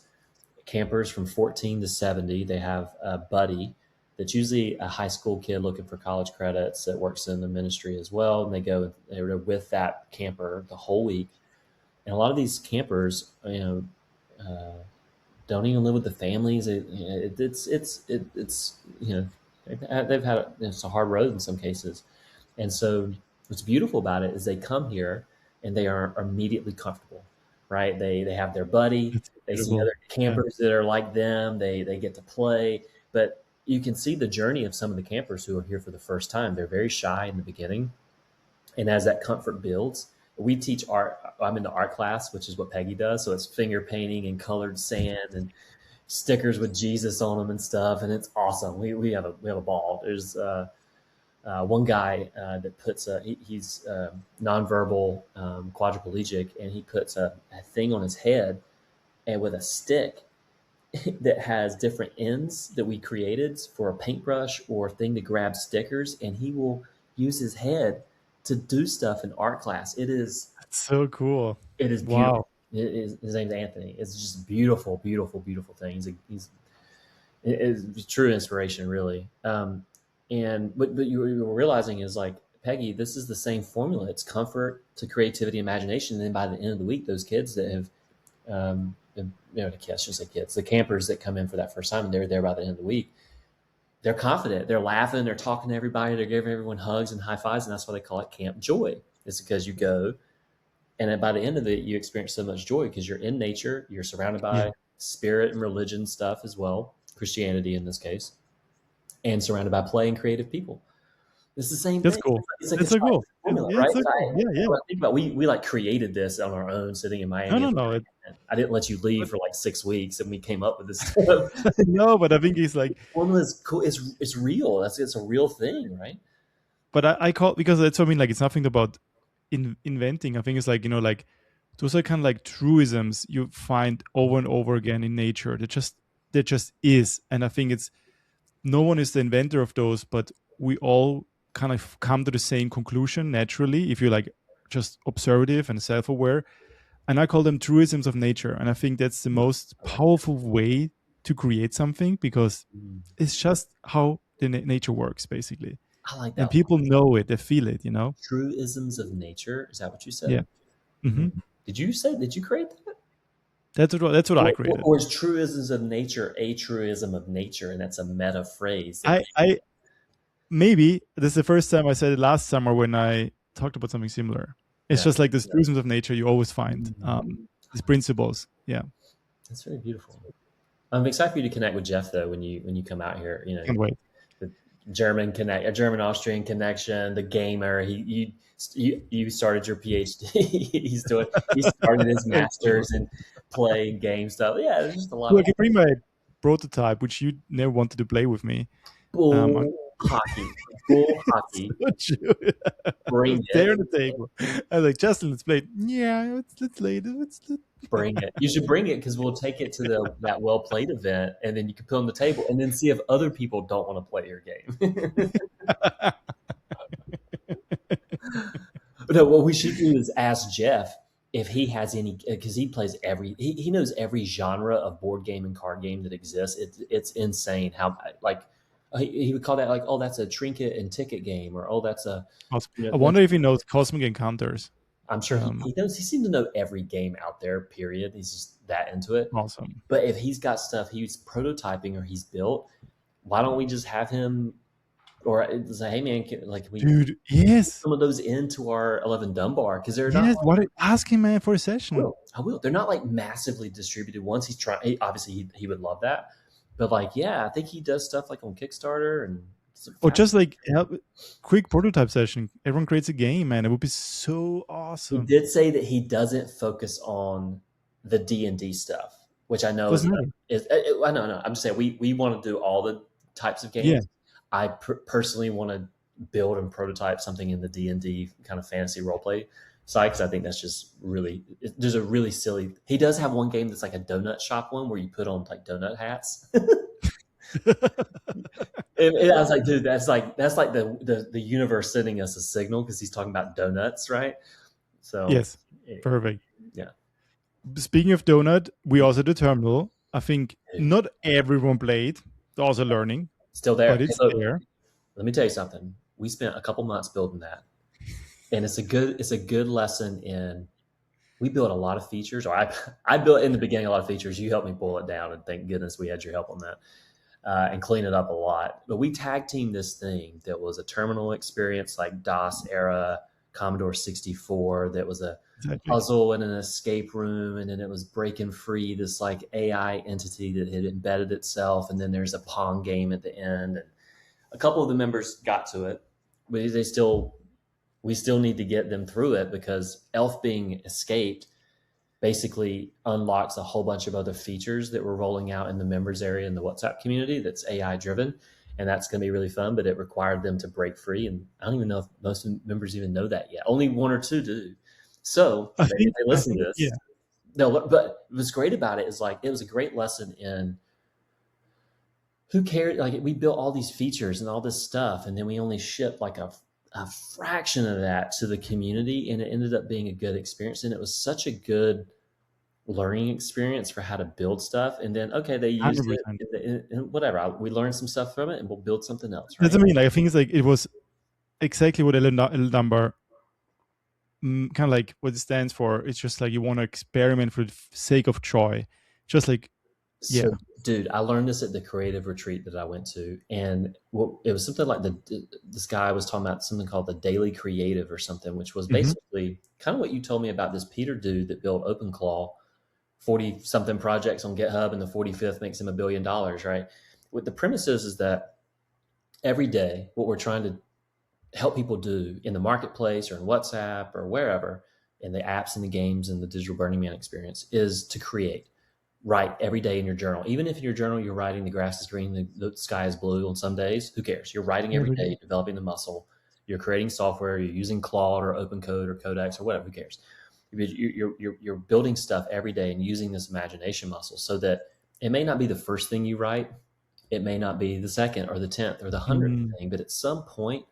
S2: campers from 14 to 70. They have a buddy that's usually a high school kid looking for college credits that works in the ministry as well. And they're with that camper the whole week. And a lot of these campers, uh, don't even live with the families. It's they've had it's a hard road in some cases. And so what's beautiful about it is they come here and they are immediately comfortable, right? They have their buddy,
S1: It's
S2: they see
S1: beautiful.
S2: other
S1: Yeah.
S2: campers that are like them, they get to play. But you can see the journey of some of the campers who are here for the first time. They're very shy in the beginning. And as that comfort builds, we teach art. I'm in the art class, which is what Peggy does. So it's finger painting and colored sand and stickers with Jesus on them and stuff. And it's awesome. We have a ball. There's one guy that puts he's nonverbal quadriplegic, and he puts a thing on his head and with a stick that has different ends that we created for a paintbrush or a thing to grab stickers, and he will use his head to do stuff in art class.
S1: That's so cool.
S2: It is beautiful.
S1: Wow.
S2: His name's Anthony. It's just beautiful, beautiful, beautiful thing. It's true inspiration, really. And what you were realizing is, like, Peggy, this is the same formula. It's comfort to creativity, imagination. And then by the end of the week, those kids that have, the kids, just say kids, the campers that come in for that first time, and they're there by the end of the week, they're confident. They're laughing. They're talking to everybody. They're giving everyone hugs and high fives. And that's why they call it Camp Joy. It's because you go, and then by the end of it, you experience so much joy because you're in nature. You're surrounded
S1: Yeah.
S2: by spirit and religion stuff as well, Christianity in this case, and surrounded by play and creative people. It's the same
S1: That's
S2: thing.
S1: cool.
S2: It's like a
S1: That's so
S2: science
S1: cool.
S2: formula,
S1: Yeah,
S2: right?
S1: it's so cool. Yeah, yeah.
S2: I think about, we like created this on our own, sitting in
S1: No,
S2: Miami.
S1: no, no.
S2: I didn't let you leave
S1: But
S2: for like 6 weeks, and we came up with this stuff.
S1: no, but I think it's like,
S2: Formula is cool. It's real. It's a real thing, right?
S1: but I call, because that's what I mean. Like, it's nothing about inventing. I think it's like, like those are kind of like truisms you find over and over again in nature. That just is. And I think it's, no one is the inventor of those, but we all kind of come to the same conclusion naturally if you're like just observative and self-aware. And I call them truisms of nature. And I think that's the most
S2: I like that.
S1: powerful way to create something, because
S2: Mm.
S1: it's just how the nature works, basically.
S2: I like
S1: And
S2: that.
S1: people know it, they feel it.
S2: Truisms of nature. Is that what you
S1: Yeah.
S2: said?
S1: Hmm.
S2: Did you create that?
S1: That's what I created.
S2: Or is truisms of nature a truism of nature, and that's a meta phrase that
S1: I maybe this is the first time I said it last summer when I talked about something similar. It's
S2: yeah,
S1: just like the truisms of nature you always find,
S2: Mhm.
S1: these principles. Yeah,
S2: That's very beautiful. I'm excited for you to connect with Jeff though when you come out here.
S1: can't wait.
S2: The a German Austrian connection, the gamer. You started your PhD. He started his masters and playing game stuff. Yeah, there's just a lot
S1: Well, I
S2: of
S1: can bring my prototype, which you never wanted to play with me. I'm
S2: bull hockey. Bull hockey.
S1: so true. I
S2: Bring
S1: was
S2: it.
S1: there on the table. I was like, Justin, let's play it. Yeah, let's play it.
S2: Bring it. You should bring it because we'll take it to that well played event, and then you can put it on the table, and then see if other people don't want to play your game. No, what we should do is ask Jeff if he has any, because he plays he knows every genre of board game and card game that exists. It's insane how, like, he would call that, like, oh, that's a trinket and ticket game, or oh, that's a,
S1: Awesome. I
S2: that's,
S1: wonder if he knows Cosmic Encounters.
S2: I'm sure
S1: Um,
S2: he knows. He seems to know every game out there. Period. He's just that into it.
S1: awesome.
S2: But if he's got stuff he's prototyping or he's built, why don't we just have him, or say, hey man, can we
S1: Dude,
S2: put
S1: yes.
S2: some of those into our 11 Dunbar, because they're not.
S1: Yes, ask him, man, for a session.
S2: I will. They're not like massively distributed. Once he's trying, obviously he would love that. But like, yeah, I think he does stuff like on Kickstarter and
S1: Or just like quick prototype session. Everyone creates a game, man. It would be so
S2: he
S1: awesome.
S2: did say that he doesn't focus on the D&D stuff, which I know
S1: Doesn't matter.
S2: I know. I'm just saying we want to do all the types of games.
S1: Yeah.
S2: I personally want to build and prototype something in the D&D kind of fantasy roleplay side, because I think that's just really, there's a really silly, he does have one game that's like a donut shop one where you put on like donut hats. I was like, dude, that's like the universe sending us a signal because he's talking about donuts, right? So
S1: Yes, perfect.
S2: yeah.
S1: Speaking of donut, we also the terminal. I think
S2: Dude,
S1: not everyone played. They're also learning,
S2: still there.
S1: but
S2: Hey,
S1: it's
S2: look,
S1: there.
S2: let me tell you something. We spent a couple months building that, and it's a good lesson in. We built a lot of features, or I built in the beginning a lot of features. You helped me boil it down, and thank goodness we had your help on that. And clean it up a lot. But we tag teamed this thing that was a terminal experience like DOS era, Commodore 64, that was a
S1: Exactly.
S2: puzzle in an escape room. And then it was breaking free this like AI entity that had embedded itself. And then there's a Pong game at the end. And a couple of the members got to it, but we still need to get them through it because Elf being escaped basically unlocks a whole bunch of other features that we're rolling out in the members area in the WhatsApp community that's AI driven. And that's going to be really fun, but it required them to break free. And I don't even know if most members even know that yet. Only one or two do. So
S1: I
S2: maybe
S1: think.
S2: they
S1: I
S2: listen to
S1: think. Yeah.
S2: this. No, but what's great about it is like it was a great lesson in who cares? Like we built all these features and all this stuff, and then we only shipped like a fraction of that to the community, and it ended up being a good experience. And it was such a good learning experience for how to build stuff. And then, okay, they used it
S1: 100%.
S2: in whatever. We learned some stuff from it, and we'll build something else,
S1: That's
S2: right?
S1: what I mean. Like, I think it's like it was exactly what Eleven Dunbar kind of like what it stands for. It's just like you want to experiment for the sake of joy. Just like
S2: So,
S1: yeah.
S2: dude, I learned this at the creative retreat that I went to, and it was something like this guy was talking about something called the daily creative or something, which was
S1: Hmm.
S2: basically kind of what you told me about this Peter dude that built OpenClaw, 40 something projects on GitHub, and the 45th makes him $1 billion, right? What the premise is that every day, what we're trying to help people do in the marketplace or in WhatsApp or wherever, in the apps and the games and the digital Burning Man experience, is to create. Write every day in your journal. Even if in your journal you're writing the grass is green, the sky is blue on some days, who cares? You're writing every day, developing the muscle. You're creating software. You're using Claude or OpenCode or Codex or whatever. Who cares? You're building stuff every day and using this imagination muscle so that it may not be the first thing you write. It may not be the second or the 10th or the 100th
S1: Mm,
S2: thing, but at some point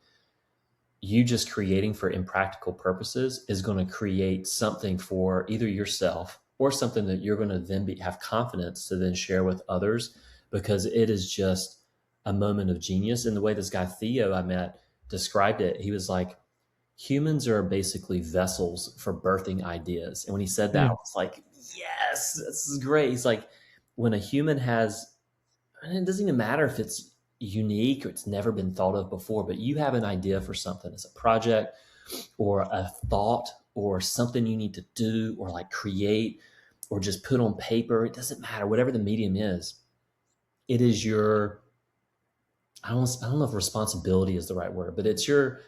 S2: you just creating for impractical purposes is going to create something for either yourself or something that you're going to then have confidence to then share with others, because it is just a moment of genius. And the way this guy Theo I met described it, he was like, humans are basically vessels for birthing ideas. And when he said that, I
S1: yeah.
S2: was like, yes, this is great. He's like, when a human has, and it doesn't even matter if it's unique or it's never been thought of before, but you have an idea for something as a project or a thought or something you need to do or like create or just put on paper. It doesn't matter, whatever the medium is. It is your, I don't know if responsibility is the right word, but it's your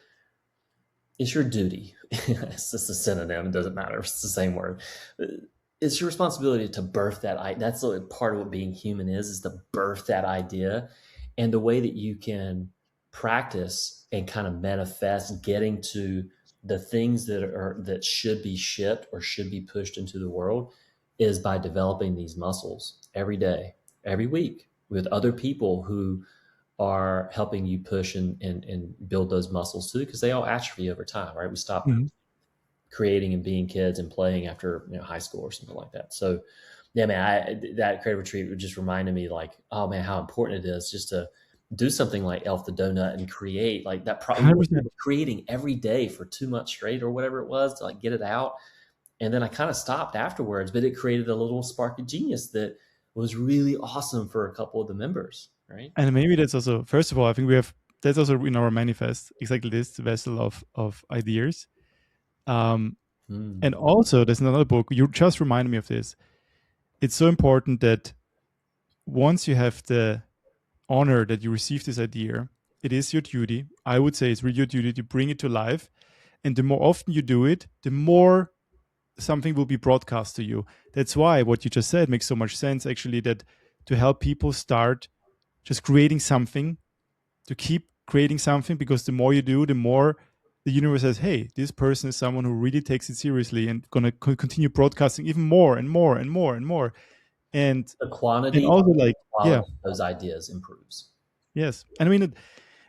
S2: duty. It's just a synonym. It doesn't matter. It's the same word. It's your responsibility to birth that. That's part of what being human is to birth that idea. And the way that you can practice and kind of manifest getting to the things that should be shipped or should be pushed into the world is by developing these muscles every day, every week with other people who are helping you push and build those muscles too, because they all atrophy over time, right? We stop
S1: Mhm.
S2: creating and being kids and playing after high school or something like that. So yeah, man, that creative retreat would just reminded me like, oh man, how important it is just to do something like Elf the Donut and create like that. We were
S1: 100%.
S2: creating every day for 2 months straight or whatever it was to like get it out. And then I kind of stopped afterwards, but it created a little spark of genius that was really awesome for a couple of the members, right?
S1: And maybe that's also, first of all, I think we have that's also in our manifest exactly this vessel of ideas. Um,
S2: Hmm.
S1: and also, there's another book. You just reminded me of this. It's so important that once you have the honor that you receive this idea, it is your duty. I would say it's really your duty to bring it to life. And the more often you do it, the more something will be broadcast to you. That's why what you just said makes so much sense, actually, that to help people start just creating something to keep creating something, because the more you do, the more the universe says, hey, this person is someone who really takes it seriously and gonna continue broadcasting even more and more and more and more. And
S2: The
S1: and
S2: quantity
S1: also
S2: and the
S1: like, yeah,
S2: quality of those ideas improves.
S1: yes. And I mean,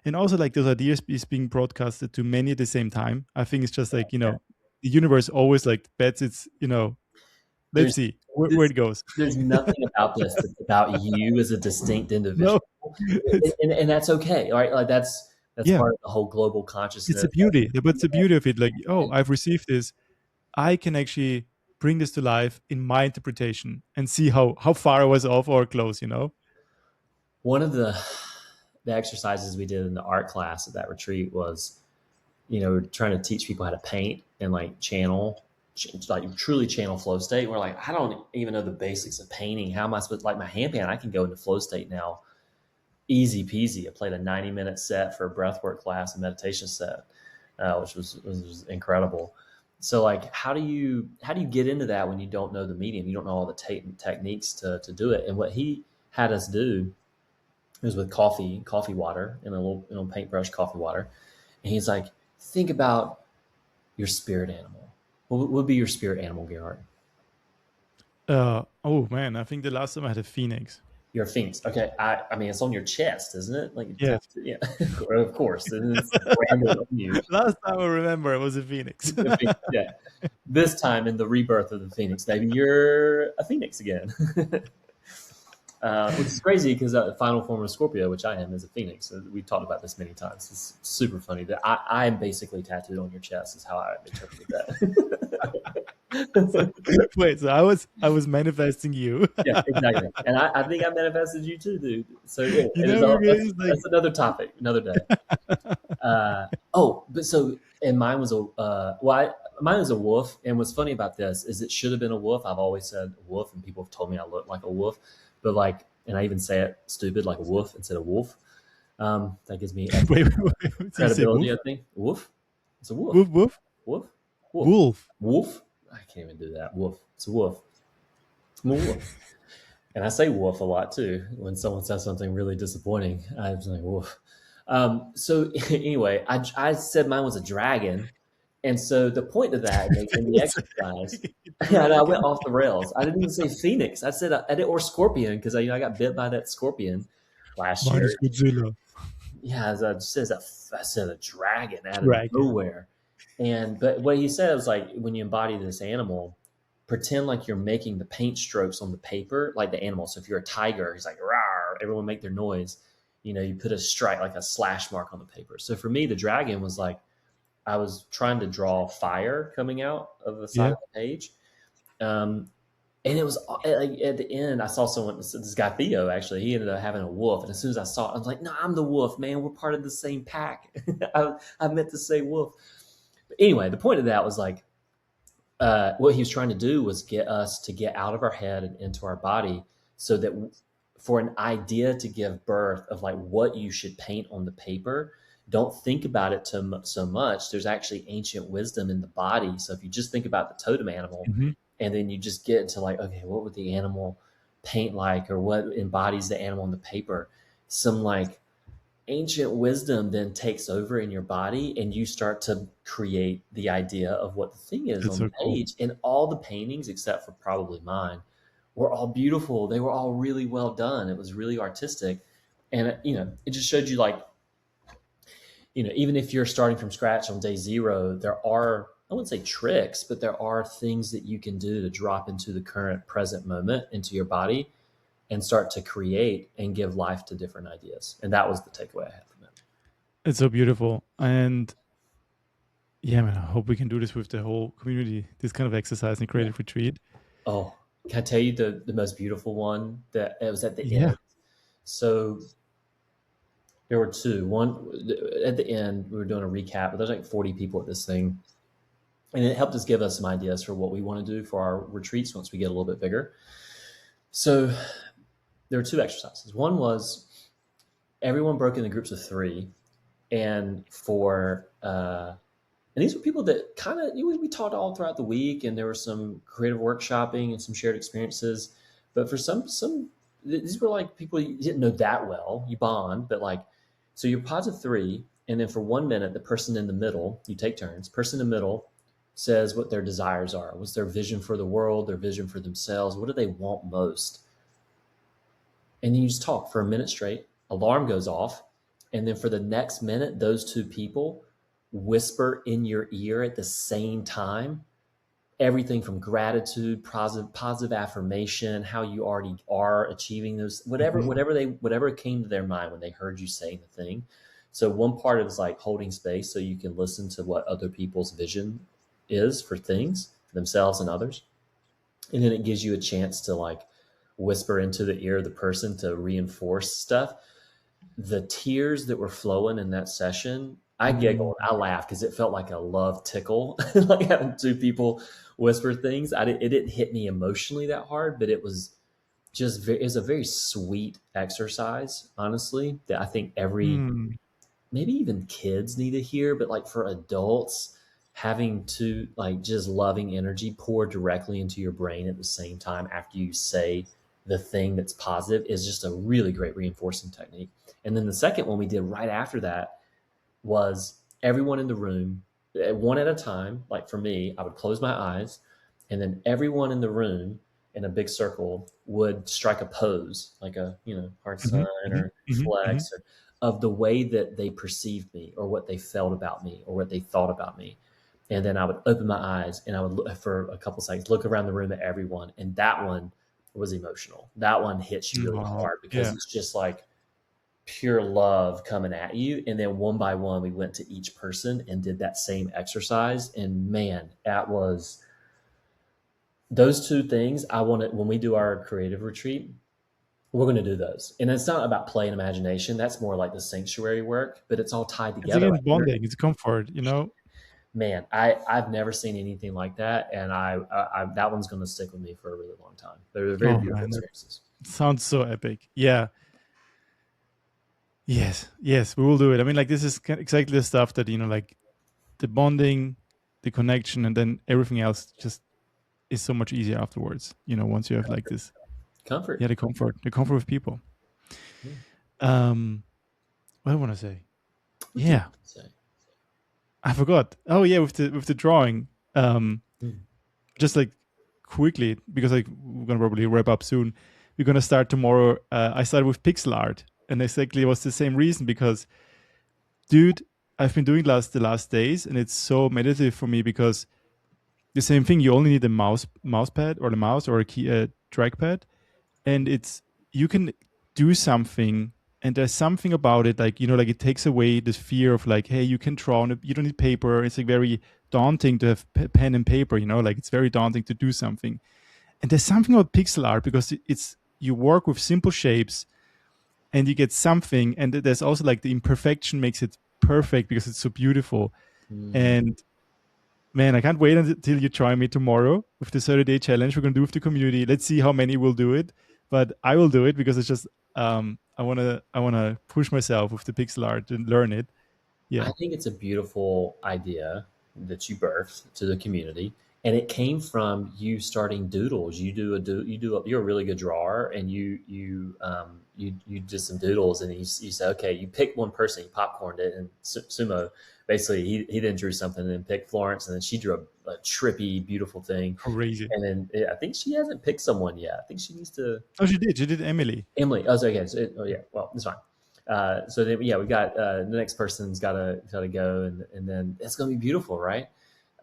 S1: and also like those ideas is being broadcasted to many at the same time. I think it's just like,
S2: Yeah.
S1: the universe always like bets it's, let's
S2: There's
S1: see where
S2: this
S1: it goes.
S2: there's nothing about this that's about you as a distinct
S1: No,
S2: individual,
S1: it's,
S2: and that's okay, right? Like that's
S1: yeah,
S2: part of the whole global
S1: it's the
S2: consciousness.
S1: beauty. But it's the beauty of it. Like, oh,
S2: And
S1: I've received this. I can actually bring this to life in my interpretation and see how far I was off or close.
S2: one of the exercises we did in the art class at that retreat was, we're trying to teach people how to paint and like like truly channel flow state. We're like, I don't even know the basics of painting. How am I supposed, like my handpan? I can go into flow state now, easy peasy. I played a 90-minute set for a breathwork class, a meditation set, which was incredible. So like, how do you get into that when you don't know the medium? You don't know all the techniques to do it. And what he had us do was with coffee water, and a little paintbrush coffee water. And he's like, think about your spirit animal. What would be your spirit animal, Gerhard?
S1: Oh man, I think the last time I had a phoenix.
S2: Your phoenix. Okay. I mean, it's on your chest, isn't it? Like,
S1: Yes.
S2: yeah, of course. And it's branded on you.
S1: Last time I remember, it was a phoenix.
S2: The phoenix, yeah. This time in the rebirth of the phoenix, maybe you're a phoenix again. Which is crazy because the final form of Scorpio, which I am, is a phoenix. We've talked about this many times. It's super funny that I am basically tattooed on your chest. Is how I interpreted that.
S1: So, wait, so I was manifesting you.
S2: Yeah, exactly. And I think I manifested you too, dude. So yeah,
S1: You
S2: it is
S1: know,
S2: all,
S1: it's like,
S2: that's another topic, another day. But so, and mine was mine was a wolf. And what's funny about this is it should have been a wolf. I've always said wolf, and people have told me I look like a wolf, but like, and I even say it stupid, like a wolf instead of wolf. That gives me
S1: wait, did you say
S2: credibility,
S1: wolf?
S2: I think. Wolf? It's a wolf.
S1: Wolf, wolf,
S2: Wolf? Wolf.
S1: wolf.
S2: Wolf? I can't even do that. Wolf. It's a wolf. I'm a wolf. And I say wolf a lot too. When someone says something really disappointing, I was like, wolf. So anyway, I said mine was a dragon. And so the point of that in the exercise, and I went off the rails. I didn't even say phoenix. I said or scorpion because I got bit by that scorpion last
S1: Mine
S2: year.
S1: is Godzilla.
S2: Yeah, as I said a dragon out of
S1: Dragon.
S2: nowhere. But what he said was like, when you embody this animal, pretend like you're making the paint strokes on the paper, like the animal. So if you're a tiger, he's like, rawr, everyone make their noise. You put a stripe, like a slash mark on the paper. So for me, the dragon was like, I was trying to draw fire coming out of the side
S1: Yeah.
S2: of the page. And it was like at the end, I saw someone, this guy Theo, actually, he ended up having a wolf. And as soon as I saw it, I was like, no, I'm the wolf, man. We're part of the same pack. I meant to say wolf. But anyway, the point of that was like, what he was trying to do was get us to get out of our head and into our body, so that for an idea to give birth of like what you should paint on the paper, don't think about it so much. There's actually ancient wisdom in the body. So if you just think about the totem animal,
S1: Mhm.
S2: and then you just get into like, okay, what would the animal paint like, or what embodies the animal on the paper? Some like ancient wisdom then takes over in your body, and you start to create the idea of what the thing is
S1: That's
S2: on the
S1: so cool.
S2: page. And all the paintings, except for probably mine, were all beautiful. They were all really well done. It was really artistic. And it just showed you like, even if you're starting from scratch on day zero, there are, I wouldn't say tricks, but there are things that you can do to drop into the current present moment, into your body, and start to create and give life to different ideas. And that was the takeaway I had from it.
S1: It's so beautiful. And yeah, man, I hope we can do this with the whole community, this kind of exercise and creative retreat.
S2: Oh, can I tell you the most beautiful one that it was at the
S1: Yeah.
S2: end? So there were two. One at the end, we were doing a recap, but there's like 40 people at this thing. And it helped us give us some ideas for what we want to do for our retreats once we get a little bit bigger. So there were two exercises. One was everyone broke into groups of three. And and these were people that kind of, we taught all throughout the week, and there was some creative workshopping and some shared experiences. But for some, these were like people you didn't know that well. You bond, but like So you're positive three, and then for 1 minute, the person in the middle, you take turns. Person in the middle says what their desires are. What's their vision for the world? Their vision for themselves? What do they want most? And then you just talk for a minute straight. Alarm goes off, and then for the next minute, those two people whisper in your ear at the same time everything from gratitude, positive affirmation, how you already are achieving those,
S1: Mhm.
S2: whatever came to their mind when they heard you saying the thing. So one part is like holding space so you can listen to what other people's vision is for things, for themselves and others. And then it gives you a chance to like whisper into the ear of the person to reinforce stuff. The tears that were flowing in that session, I
S1: Mm.
S2: giggled, I laughed because it felt like a love tickle, like having two people whisper things. It didn't hit me emotionally that hard, but it was it was a very sweet exercise, honestly, that I think every,
S1: Mm.
S2: maybe even kids need to hear, but like for adults, having to like just loving energy pour directly into your brain at the same time after you say the thing that's positive is just a really great reinforcing technique. And then the second one we did right after that was everyone in the room, one at a time. Like for me, I would close my eyes, and then everyone in the room in a big circle would strike a pose, like a heart sign
S1: Mhm. Mhm.
S2: or
S1: Mhm. Mhm.
S2: flex, or of the way that they perceived me, or what they felt about me, or what they thought about me. And then I would open my eyes and I would look for a couple seconds, look around the room at everyone, and that one was emotional. That one hits you really
S1: Aw,
S2: hard because
S1: yeah.
S2: it's just like pure love coming at you. And then one by one, we went to each person and did that same exercise. And man, that was those two things. I want to, when we do our creative retreat, we're going to do those. And it's not about play and imagination. That's more like the sanctuary work, but it's all tied
S1: It's
S2: together.
S1: again
S2: Like,
S1: bonding. It's comfort. You know.
S2: man, I've never seen anything like that. And that one's going to stick with me for a really long time. They're very
S1: Oh
S2: beautiful
S1: man, that
S2: experiences.
S1: sounds so epic. Yeah. Yes. Yes. We will do it. I mean, like this is exactly the stuff that like the bonding, the connection, and then everything else just is so much easier afterwards. Once you have like this, yeah,
S2: Comfort.
S1: the comfort of people.
S2: Yeah.
S1: Um, what do I want to say?
S2: What do you
S1: Yeah,
S2: say?
S1: I forgot. Oh yeah, with the drawing. Um,
S2: Mm.
S1: just like quickly because like we're gonna probably wrap up soon. We're gonna start tomorrow. I started with pixel art, and exactly was the same reason because, dude, I've been doing the last days, and it's so meditative for me because the same thing. You only need a mouse pad or the mouse or a key trackpad, and it's you can do something. And there's something about it, like like it takes away this fear of like, hey, you can draw on it. You don't need paper. It's like very daunting to have pen and paper. Like it's very daunting to do something. And there's something about pixel art because it's you work with simple shapes and you get something. And there's also like the imperfection makes it perfect because it's so beautiful.
S2: Mm.
S1: And man, I can't wait until you join me tomorrow with the 30-day challenge we're gonna do with the community. Let's see how many will do it, but I will do it because it's just I wanna push myself with the pixel art and learn it.
S2: I
S1: Yeah,
S2: think it's a beautiful idea that you birthed to the community, and it came from you starting doodles. You're a really good drawer, and you did some doodles, and you said, okay, you picked one person, you popcorned it, and Sumo basically he then drew something, and then picked Florence, and then she drew a trippy, beautiful thing,
S1: crazy.
S2: and then I think she hasn't picked someone yet. I think she needs to.
S1: Oh, she did Emily.
S2: Emily. Oh, so okay. Oh, yeah. Well, it's fine. So then, yeah, we got the next person's got to go, and then it's gonna be beautiful, right?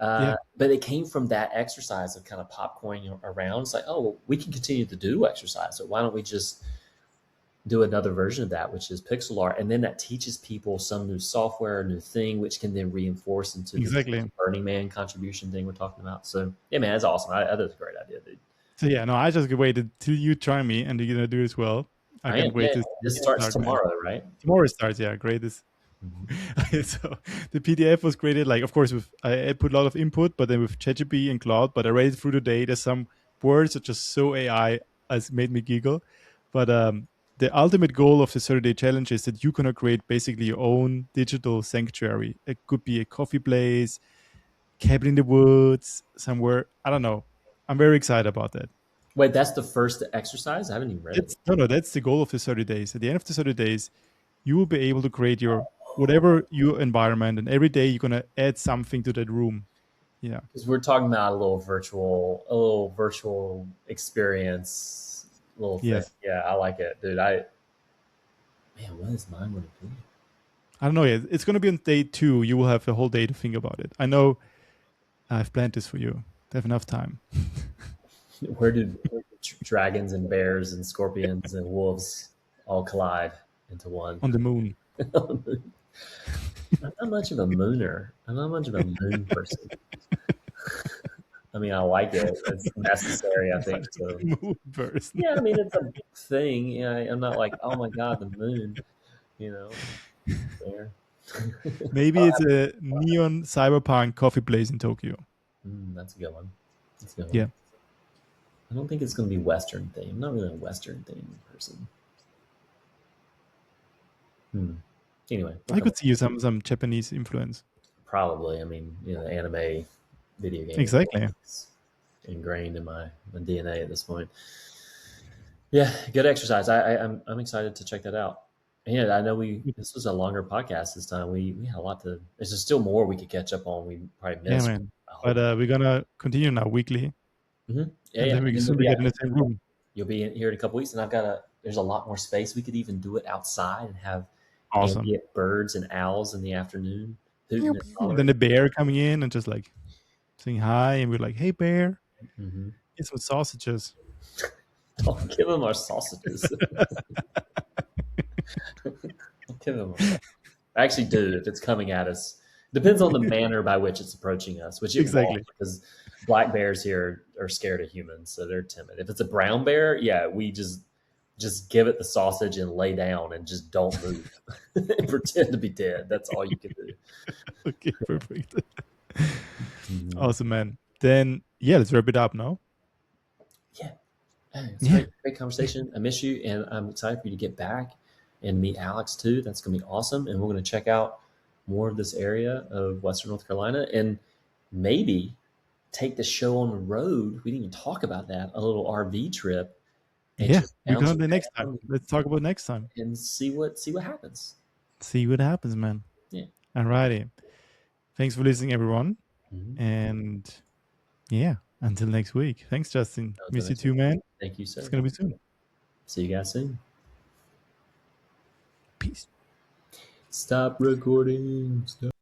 S1: Yeah,
S2: But it came from that exercise of kind of popcorning around. It's like, oh, well, we can continue to do exercise. So why don't we just do another version of that, which is pixel art, and then that teaches people some new software, new thing, which can then reinforce into this
S1: exactly.
S2: Burning Man contribution thing we're talking about. So yeah, man, that's awesome. That's a great idea, dude.
S1: So yeah, no, I just waited till you join me and you're gonna do it as well. I
S2: I am.
S1: can't wait
S2: Yeah,
S1: to
S2: this starts
S1: start, man.
S2: tomorrow, right?
S1: Tomorrow starts. Yeah, great.
S2: Mhm.
S1: So the PDF was created, like, of course, with I put a lot of input, but then with ChatGPT and Cloud. But I read it through the day. There's some words that just so AI has made me giggle. But the ultimate goal of the 30-day challenge is that you're gonna create basically your own digital sanctuary. It could be a coffee place, cabin in the woods, somewhere. I don't know. I'm very excited about that.
S2: Wait, that's the first exercise? I haven't even read it.
S1: That's no, no. That's the goal of the 30 days. At the end of the 30 days, you will be able to create your whatever your environment, and every day you're gonna add something to that room. Yeah.
S2: Because we're talking about a little virtual experience, little thing.
S1: Yes.
S2: Yeah, I like it, dude. Man, what is mine going to be?
S1: I don't know yet. It's gonna be on day 2. You will have a whole day to think about it. I know I've planned this for you to have enough time.
S2: Where did dragons and bears and scorpions and wolves all collide into one?
S1: On the moon.
S2: I'm not much of a mooner. I'm not much of a moon person. I mean, I like it. It's necessary, I think. So,
S1: Moon person.
S2: yeah, I mean, it's a thing. Yeah, I'm not like, oh my god, the moon. You know, there.
S1: Maybe it's a neon cyberpunk coffee place in Tokyo.
S2: That's a good one. That's a good one.
S1: Yeah.
S2: I don't think it's going to be Western theme. I'm not really a Western theme person. Anyway,
S1: I could see you some Japanese influence.
S2: probably. I mean, you know, the anime video game
S1: Exactly.
S2: is ingrained in my DNA at this point. Yeah, good exercise. I'm excited to check that out. And I know this was a longer podcast this time. We had a lot to. There's just still more we could catch up on. We probably
S1: Yeah,
S2: missed.
S1: man. But we're gonna continue now weekly,
S2: Yeah,
S1: and
S2: yeah.
S1: then we
S2: And
S1: can
S2: then
S1: soon get in the same room.
S2: you'll be here in a couple weeks, and there's a lot more space. We could even do it outside and have
S1: Awesome.
S2: ambient birds and owls in the afternoon. Hooting and
S1: And
S2: hollering.
S1: then the bear coming in and just like saying hi, and we're like, "Hey, bear, get some sausages."
S2: Don't give them our sausages. Don't give them. I actually do if it's coming at us. Depends on the manner by which it's approaching us, which it
S1: Exactly.
S2: won't, because black bears here are scared of humans, so they're timid. If it's a brown bear, yeah, we just give it the sausage and lay down and just don't move and pretend to be dead. That's all you can do.
S1: Okay, perfect. Awesome, man. Then yeah, let's wrap it up now.
S2: Yeah, it's a great conversation. I miss you, and I'm excited for you to get back and meet Alex too. That's going to be awesome, and we're going to check out more of this area of Western North Carolina, and maybe take the show on the road. We didn't even talk about that. A little RV trip. And
S1: Yeah,
S2: just
S1: we're
S2: bounce
S1: gonna do next time. Let's talk about next time.
S2: and see what happens.
S1: See what happens, man.
S2: Yeah.
S1: Alrighty. Thanks for listening, everyone.
S2: Mhm.
S1: And yeah, until next week. Thanks, Justin.
S2: Until
S1: Miss you
S2: next
S1: too, man.
S2: Thank you, sir.
S1: It's gonna be soon.
S2: See you guys soon.
S1: Peace.
S2: Stop recording. Stop.